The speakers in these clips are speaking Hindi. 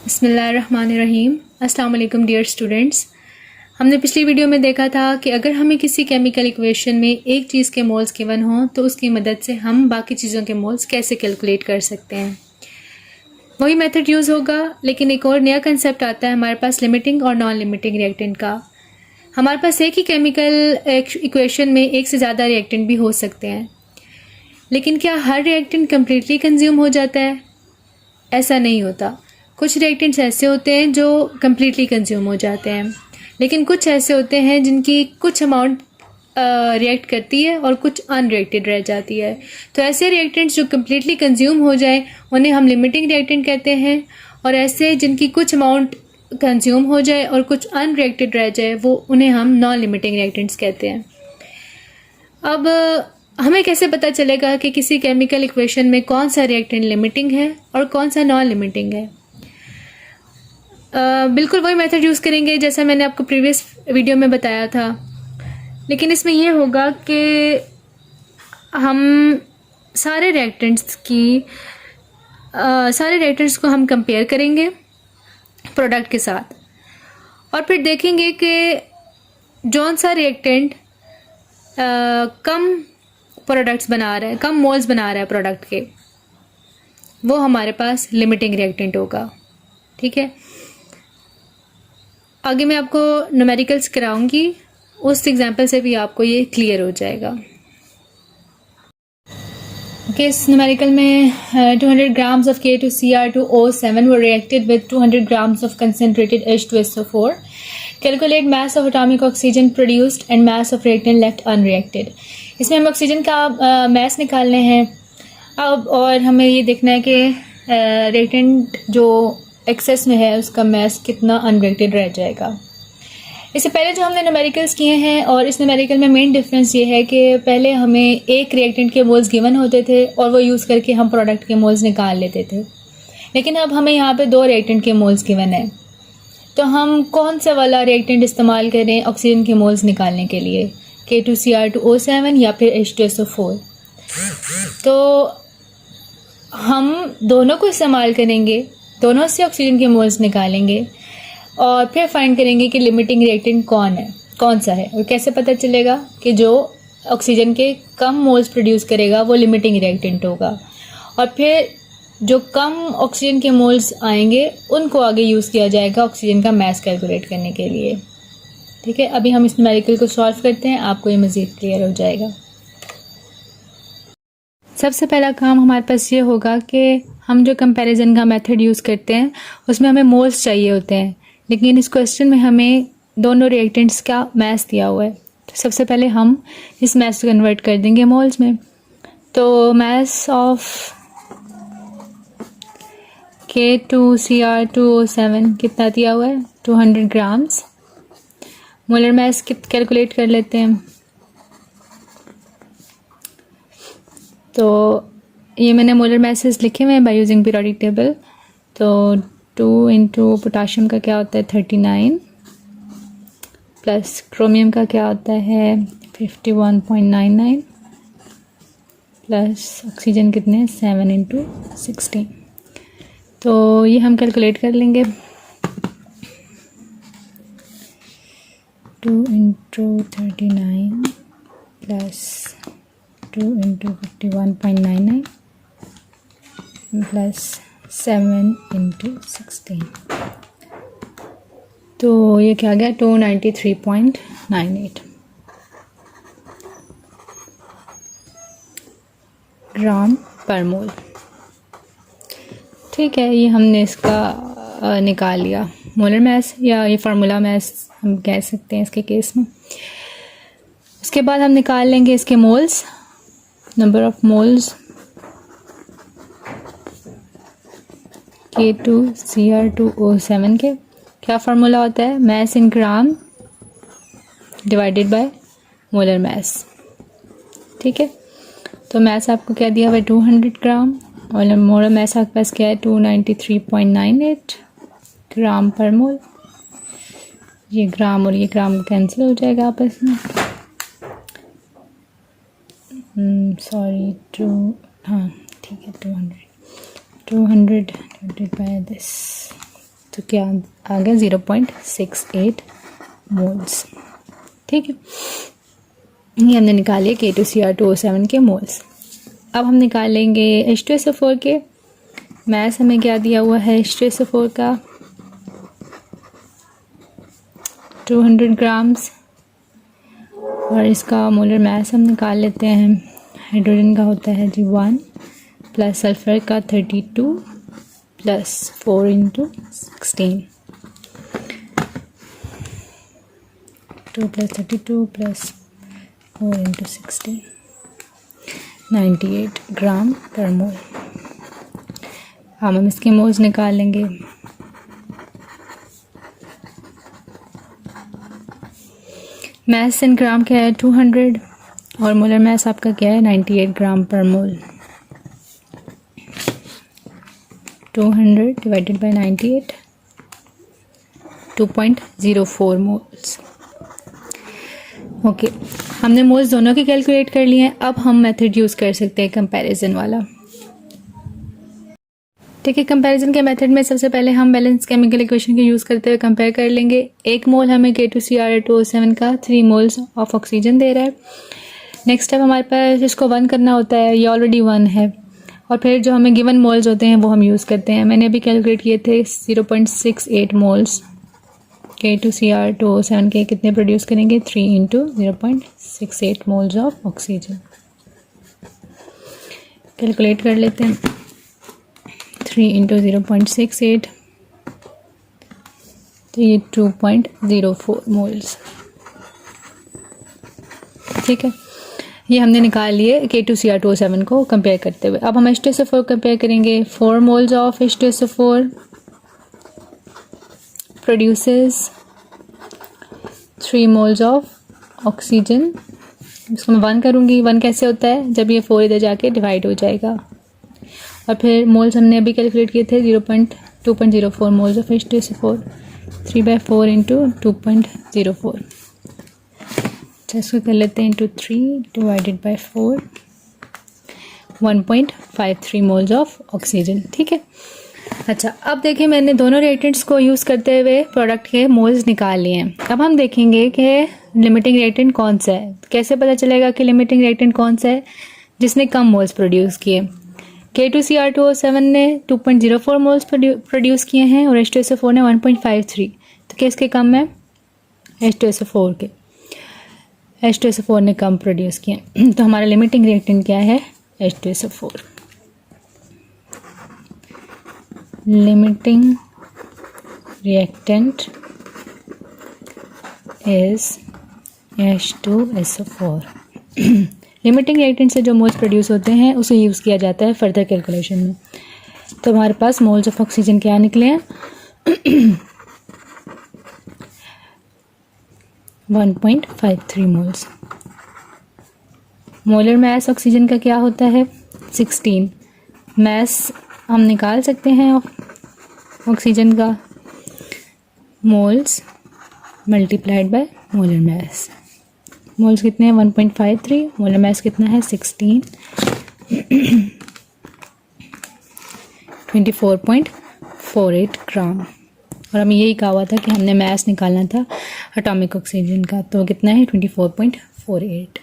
बिस्मिल्लाहिर्रहमानिर्रहीम। अस्सलाम वालेकुम डियर स्टूडेंट्स। हमने पिछली वीडियो में देखा था कि अगर हमें किसी केमिकल इक्वेशन में एक चीज़ के मोल्स गिवन हों तो उसकी मदद से हम बाकी चीज़ों के मोल्स कैसे कैलकुलेट कर सकते हैं। वही मेथड यूज़ होगा, लेकिन एक और नया कंसेप्ट आता है हमारे पास लिमिटिंग और नॉन लिमिटिंग रिएक्टेंट का। हमारे पास एक ही केमिकल इक्वेशन में एक से ज़्यादा रिएक्टेंट भी हो सकते हैं, लेकिन क्या हर रिएक्टेंट कम्प्लीटली कंज्यूम हो जाता है? ऐसा नहीं होता। कुछ रिएक्टेंट्स ऐसे होते हैं जो कम्प्लीटली कंज्यूम हो जाते हैं, लेकिन कुछ ऐसे होते हैं जिनकी कुछ अमाउंट रिएक्ट करती है और कुछ अनरिएक्टेड रह जाती है। तो ऐसे रिएक्टेंट्स जो कम्प्लीटली कंज्यूम हो जाए उन्हें हम लिमिटिंग रिएक्टेंट कहते हैं, और ऐसे जिनकी कुछ अमाउंट कंज्यूम हो जाए और कुछ अनरिएक्टेड रह जाए वो उन्हें हम नॉन लिमिटिंग रिएक्टेंट्स कहते हैं। अब हमें कैसे पता चलेगा कि किसी केमिकल इक्वेशन में कौन सा रिएक्टेंट लिमिटिंग है और कौन सा नॉन लिमिटिंग है? बिल्कुल वही मेथड यूज़ करेंगे जैसा मैंने आपको प्रीवियस वीडियो में बताया था, लेकिन इसमें यह होगा कि हम सारे रिएक्टेंट्स को हम कंपेयर करेंगे प्रोडक्ट के साथ, और फिर देखेंगे कि जौन सा रिएक्टेंट कम प्रोडक्ट्स बना रहा है, कम मोल्स बना रहा है प्रोडक्ट के, वो हमारे पास लिमिटिंग रिएक्टेंट होगा। ठीक है, आगे मैं आपको न्यूमेरिकल्स कराऊंगी, उस एग्जांपल से भी आपको ये क्लियर हो जाएगा। ओके, इस न्यूमेरिकल में 200 grams of K2Cr2O7 were reacted with 200 grams of concentrated H2SO4. Calculate mass of atomic oxygen produced and mass of reactant left unreacted. इसमें हम ऑक्सीजन का मास निकालने हैं अब, और हमें ये देखना है कि रिएक्टेंट जो एक्सेस में है उसका मास कितना अनरिएक्टेड रह जाएगा। इससे पहले जो हमने न्यूमेरिकल्स किए हैं, और इस न्यूमेरिकल में मेन डिफरेंस ये है कि पहले हमें एक रिएक्टेंट के मोल्स गिवन होते थे और वो यूज़ करके हम प्रोडक्ट के मोल्स निकाल लेते थे, लेकिन अब हमें यहाँ पे दो रिएक्टेंट के मोल्स गिवन है। तो हम कौन सा वाला रिएक्टेंट इस्तेमाल करें ऑक्सीजन के मोल्स निकालने के लिए, K2Cr2O7 या फिर H2SO4? तो हम दोनों को इस्तेमाल करेंगे, दोनों से ऑक्सीजन के मोल्स निकालेंगे और फिर फाइंड करेंगे कि लिमिटिंग रिएक्टेंट कौन सा है। और कैसे पता चलेगा कि जो ऑक्सीजन के कम मोल्स प्रोड्यूस करेगा वो लिमिटिंग रिएक्टेंट होगा, और फिर जो कम ऑक्सीजन के मोल्स आएंगे उनको आगे यूज़ किया जाएगा ऑक्सीजन का मास कैलकुलेट करने के लिए। ठीक है, अभी हम इस न्यूमेरिकल को सॉल्व करते हैं, आपको ये मज़ीद क्लियर हो जाएगा। सबसे पहला काम हमारे पास ये होगा कि हम जो कंपैरिजन का मेथड यूज़ करते हैं उसमें हमें मोल्स चाहिए होते हैं, लेकिन इस क्वेश्चन में हमें दोनों रिएक्टेंट्स का मास दिया हुआ है। तो सबसे पहले हम इस मास को कन्वर्ट कर देंगे मोल्स में। तो मास ऑफ K2Cr2O7 कितना दिया हुआ है? 200 ग्राम्स। मोलर मास कैलकुलेट कर लेते हैं। तो ये मैंने मोलर मासेस लिखे हुए हैं बाय यूजिंग पीरियोडिक टेबल। तो 2 इंटू पोटाशियम का क्या होता है 39, प्लस क्रोमियम का क्या होता है 51.99, प्लस ऑक्सीजन कितने 7 इंटू 16। तो ये हम कैलकुलेट कर लेंगे। 2 into 39 plus 2 into 51.99 plus 7 into 16, तो ये क्या गया 293.98 ग्राम पर मोल। ठीक है, ये हमने इसका निकाल लिया मोलर मास, या ये फार्मूला मास हम कह सकते हैं इसके केस में। उसके बाद हम निकाल लेंगे इसके moles, number of moles K2Cr2O7 के। क्या फार्मूला होता है? Mass in gram divided by molar mass. ठीक है, तो मास आपको क्या दिया हुआ है 200 ग्राम, और मोलर मास आपके पास क्या है 293.98 ग्राम पर मोल। ये ग्राम और ये ग्राम कैंसिल हो जाएगा आपस में। सॉरी, हाँ ठीक है, 200 divided by this तो क्या आ गया 0.68 मोल्स। ठीक है, ये हमने निकाले K2Cr2O7 के मोल्स। अब हम निकालेंगे H2SO4 के। मैस हमें क्या दिया हुआ है H2SO4 का 200 ग्राम्स, और इसका मोलर मैस हम निकाल लेते हैं। हाइड्रोजन का होता है जी 1 प्लस सल्फर का 32 plus 4 into 16, 2 plus 32 plus 4 into 16, 98 ग्राम पर मोल। हम इसके मोल्स निकाल लेंगे। मैस इन ग्राम क्या है 200, और मोलर मैस आपका क्या है 98 ग्राम पर मोल। 200 डिवाइडेड बाय 98, 2.04 मोल्स। ओके, हमने मोल्स दोनों के कैलकुलेट कर लिए हैं। अब हम मेथड यूज़ कर सकते हैं कंपैरिजन वाला। ठीक है, कंपैरिजन के मेथड में सबसे पहले हम बैलेंस केमिकल इक्वेशन के यूज़ करते हुए कंपेयर कर लेंगे। एक मोल हमें K2Cr2O7 का 3 मोल्स ऑफ ऑक्सीजन दे रहा है। नेक्स्ट स्टेप हमारे पास इसको 1 करना होता है, ये ऑलरेडी 1 है, और फिर जो हमें गिवन मोल्स होते हैं वो हम यूज़ करते हैं। मैंने अभी कैलकुलेट किए थे 0.68 मोल्स K2Cr2O7 के कितने प्रोड्यूस करेंगे 3 into 0.68 moles of oxygen. Calculate कर लेते हैं। 3 इंटू 0.68, तो ये 2.04 मोल्स। ठीक है, ये हमने निकाल लिए K2Cr2O7 को कंपेयर करते हुए। अब हम H2SO4 कंपेयर करेंगे। 4 moles of H2SO4 produces 3 moles of oxygen. इसको मैं 1 करूँगी। 1 कैसे होता है, जब ये 4 इधर जाके डिवाइड हो जाएगा। और फिर मोल्स हमने अभी कैलकुलेट किए थे 2.04 मोल्स ऑफ H2SO4, 3/4 इंटू 2.04। अच्छा, इसको कर लेते हैं into 3 divided by 4, 1.53 moles of oxygen. ठीक है, अच्छा, अब देखिए मैंने दोनों रिएक्टेंट्स को यूज़ करते हुए प्रोडक्ट के मोल्स निकाल लिए हैं। अब हम देखेंगे कि लिमिटिंग रिएक्टेंट कौन सा है। कैसे पता चलेगा कि लिमिटिंग रिएक्टेंट कौन सा है, जिसने कम मोल्स प्रोड्यूस किए। K2Cr2O7 ने 2.04 मोल्स प्रोड्यूस किए हैं और H2SO4 ने 1.53, तो किसके कम है H2SO4 के। H2SO4 ने कम प्रोड्यूस किए, तो हमारा लिमिटिंग रिएक्टेंट क्या है H2SO4। Limiting reactant is H2SO4। Limiting reactant से जो मोल्स प्रोड्यूस होते हैं उसे यूज़ किया जाता है फर्दर कैलकुलेशन में। तो हमारे पास मोल्स ऑफ ऑक्सीजन क्या निकले हैं 1.53 मोल्स। मोलर मैस ऑक्सीजन का क्या होता है 16। मैस हम निकाल सकते हैं ऑक्सीजन का, moles multiplied by molar mass. Moles कितने हैं 1.53, मोलर मैस कितना है 16, 24.48 ग्राम। और हमें यही कहा हुआ था कि हमने मैस निकालना था एटॉमिक ऑक्सीजन का, तो कितना है 24.48।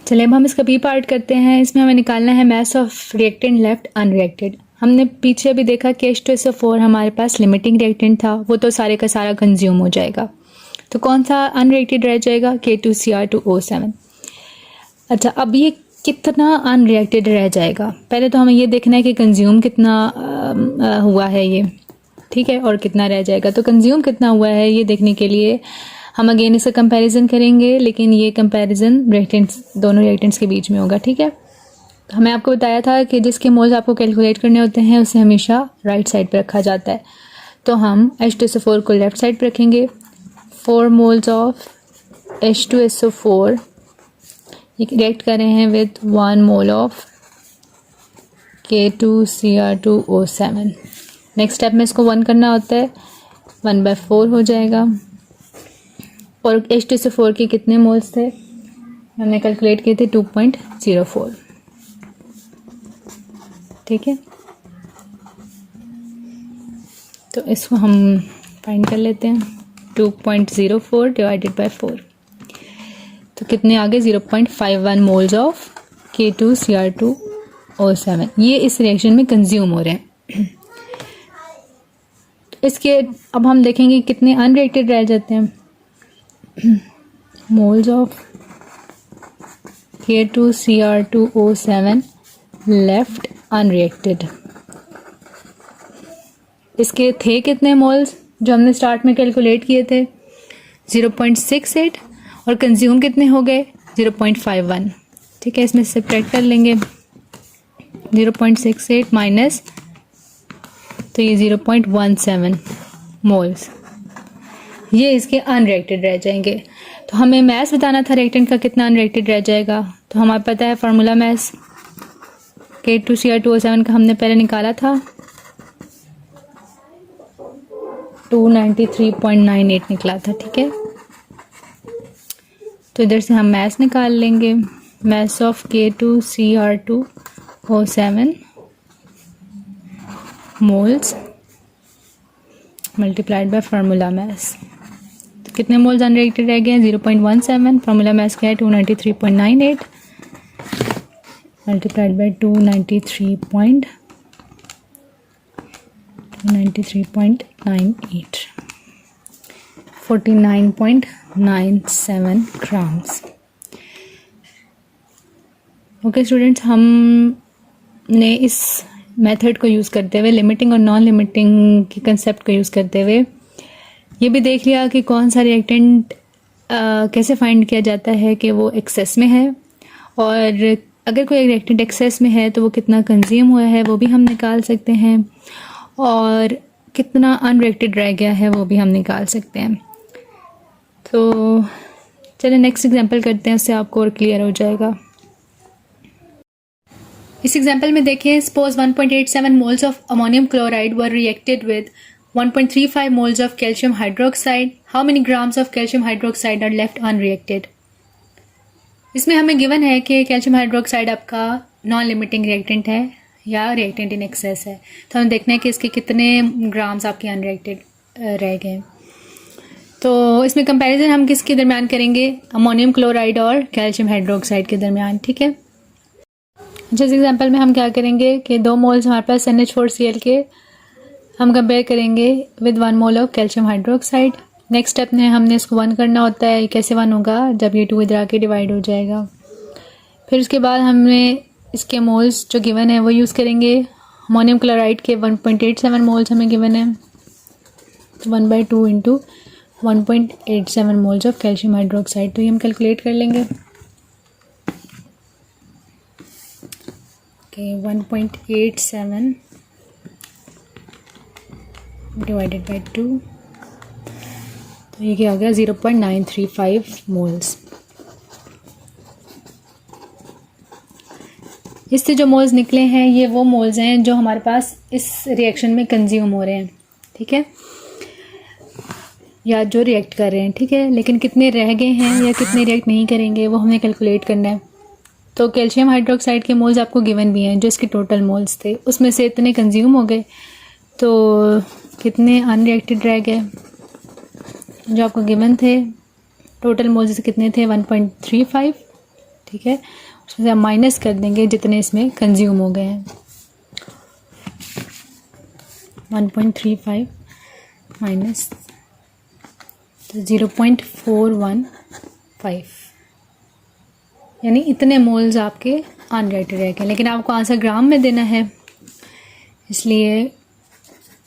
चलिए अब हम इसका बी पार्ट करते हैं। इसमें हमें निकालना है mass of reactant left unreacted. हमने पीछे भी देखा कि H2SO4 हमारे पास लिमिटिंग रिएक्टेंट था, वो तो सारे का सारा कंज्यूम हो जाएगा, तो कौन सा अनरिएक्टेड रह जाएगा K2Cr2O7। अच्छा, अब ये कितना अनरिएक्टेड रह जाएगा, पहले तो हमें ये देखना है कि कंज्यूम कितना हुआ है ये, ठीक है, और कितना रह जाएगा। तो कंज्यूम कितना हुआ है ये देखने के लिए हम अगेन इसका कंपैरिजन करेंगे, लेकिन ये कंपैरिजन रिएक्टेंट्स दोनों रिएक्टेंट्स के बीच में होगा। ठीक है, हमें आपको बताया था कि जिसके मोल्स आपको कैलकुलेट करने होते हैं उसे हमेशा राइट साइड पर रखा जाता है, तो हम H2SO4 को लेफ्ट साइड पर रखेंगे। 4 मोल्स ऑफ H2SO4 ये रिएक्ट कर रहे हैं with 1 mole of K2Cr2O7। Next step में इसको 1 करना होता है, 1/4 हो जाएगा। और H2SO4 के कितने मोल्स थे हमने कैलकुलेट किए थे 2.04। ठीक है, तो इसको हम फाइंड कर लेते हैं। 2.04 डिवाइडेड बाय 4, तो कितने आगे 0.51 मोल्स ऑफ K2Cr2O7 ये इस रिएक्शन में कंज्यूम हो रहे हैं। इसके अब हम देखेंगे कितने अनरिएक्टेड रह जाते हैं। Moles of K2Cr2O7 left unreacted. इसके थे कितने मोल्स जो हमने स्टार्ट में कैलकुलेट किए थे 0.68 और कंज्यूम कितने हो गए 0.51। ठीक है, इसमें सब्ट्रैक्ट कर लेंगे 0.68 माइनस, तो ये 0.17 मोल्स ये इसके अनरिएक्टेड रह जाएंगे। तो हमें मैस बताना था रिएक्टेंट का कितना अनरिएक्टेड रह जाएगा। तो हमें पता है फार्मूला मैस K2Cr2O7 का हमने पहले निकाला था 293.98 निकला था। ठीक है, तो इधर से हम मैस निकाल लेंगे। Mass of K2Cr2O7 moles multiplied by formula mass. तो कितने मोल्स अनरिएक्टेड रह गए 0.17। फार्मूला मैस क्या है 293.98 multiplied by 293.98 49.97 grams. Okay students, हमने इस मेथड को यूज़ करते हुए लिमिटिंग और नॉन लिमिटिंग के कंसेप्ट को यूज़ करते हुए ये भी देख लिया कि कौन सा रिएक्टेंट कैसे फाइंड किया जाता है कि वो एक्सेस में है, और अगर कोई रिएक्टेंट एक्सेस में है तो वो कितना कंज्यूम हुआ है वो भी हम निकाल सकते हैं, और कितना अनरिएक्टेड रह गया है वो भी हम निकाल सकते हैं। तो चलिए नेक्स्ट एग्जांपल करते हैं, उससे आपको और क्लियर हो जाएगा। इस एग्जांपल में देखिए, suppose 1.87 moles of ammonium chloride were reacted with 1.35 moles of calcium hydroxide. How many grams of calcium hydroxide are left unreacted. इसमें हमें गिवन है कि कैल्शियम हाइड्रोक्साइड आपका नॉन लिमिटिंग रिएक्टेंट है या रिएक्टेंट इन एक्सेस है। तो हम देखना है कि इसके कितने ग्राम्स आपके अनरिएक्टेड रह गए। तो इसमें कंपैरिजन हम किसके दरमियान करेंगे, अमोनियम क्लोराइड और कैल्शियम हाइड्रोक्साइड के दरमियान। ठीक है, जिस एग्जांपल में हम क्या करेंगे कि 2 मोल्स हमारे पास NH4Cl के हम कंपेयर करेंगे with 1 mole of calcium hydroxide. Next step में हमने इसको 1 करना होता है। कैसे 1 होगा, जब ये 2 इधर आके डिवाइड हो जाएगा। फिर उसके बाद हमने इसके मोल्स जो गिवन है वो यूज़ करेंगे। अमोनियम क्लोराइड के 1.87 मोल्स हमें गिवन है, तो 1/2 into 1.87 moles of calcium hydroxide. तो ये हम कैलकुलेट कर लेंगे कि 1.87 डिवाइडेड बाई 2, तो ये क्या हो गया 0.935 मोल्स। इससे जो मोल्स निकले हैं ये वो मोल्स हैं जो हमारे पास इस रिएक्शन में कंज्यूम हो रहे हैं। ठीक है, या जो रिएक्ट कर रहे हैं। ठीक है, लेकिन कितने रह गए हैं या कितने रिएक्ट नहीं करेंगे वो हमें कैलकुलेट करना है। तो कैल्शियम हाइड्रोक्साइड के मोल्स आपको गिवन भी हैं, जो इसके टोटल मोल्स थे उसमें से इतने कंज्यूम हो गए, तो कितने अनरिएक्टेड रह गए जो आपको गिवन थे। टोटल मोल्स कितने थे 1.35। ठीक है, उसमें से हम माइनस कर देंगे जितने इसमें कंज्यूम हो गए हैं। 1.35 माइनस 0.415, यानी इतने मोल्स आपके अनरिएक्टेड रह गए। लेकिन आपको आंसर ग्राम में देना है, इसलिए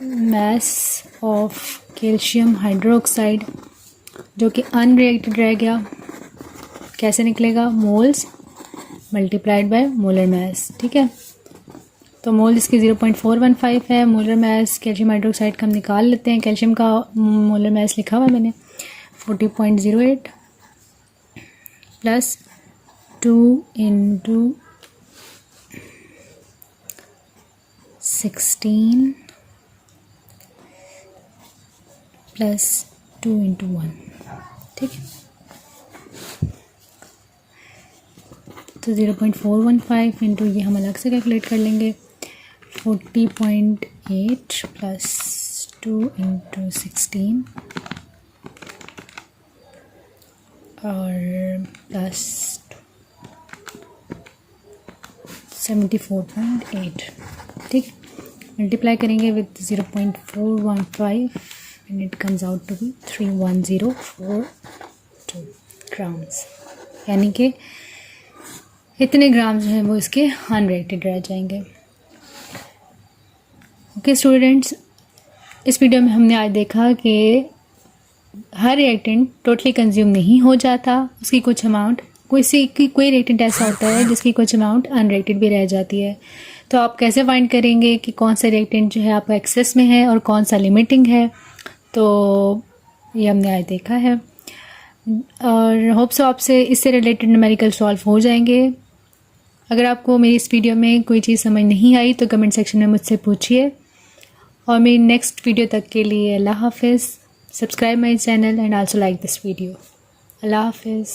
मैस ऑफ कैल्शियम हाइड्रोक्साइड जो कि अनरिएक्टेड रह गया कैसे निकलेगा, moles multiplied by molar mass. ठीक है, तो मोल इसकी 0.415 है। मोलर मैस कैल्शियम हाइड्रोक्साइड का हम निकाल लेते हैं। कैल्शियम का मोलर मैस लिखा हुआ है मैंने 40.08 प्लस 2 इंटू 16 प्लस 2 इंटू 1। ठीक है, तो 0.415 इंटू ये हम अलग से कैलकुलेट कर लेंगे 40.8 plus 2 into 16 और प्लस 74.8, ठीक। मल्टीप्लाई करेंगे with 0.415 and it comes out to be 31042 grams, यानी कि इतने ग्राम जो हैं वो इसके अनरेटेड रह जाएंगे। ओके स्टूडेंट्स, इस वीडियो में हमने आज देखा कि हर रिएक्टेंट टोटली कंज्यूम नहीं हो जाता, उसकी कुछ अमाउंट कोई रिएक्टेंट ऐसा होता है जिसकी कुछ अमाउंट अनरेटेड भी रह जाती है। तो आप कैसे फाइंड करेंगे कि कौन सा रिएक्टेंट जो है आपका एक्सेस में है और कौन सा लिमिटिंग है, तो ये हमने आज देखा है। और होप सो आपसे इससे रिलेटेड न्यूमेरिकल सॉल्व हो जाएंगे। अगर आपको मेरी इस वीडियो में कोई चीज़ समझ नहीं आई तो कमेंट सेक्शन में मुझसे पूछिए। और मेरी नेक्स्ट वीडियो तक के लिए अल्लाह हाफिज़। Subscribe my channel and also like this video. Allah Hafiz.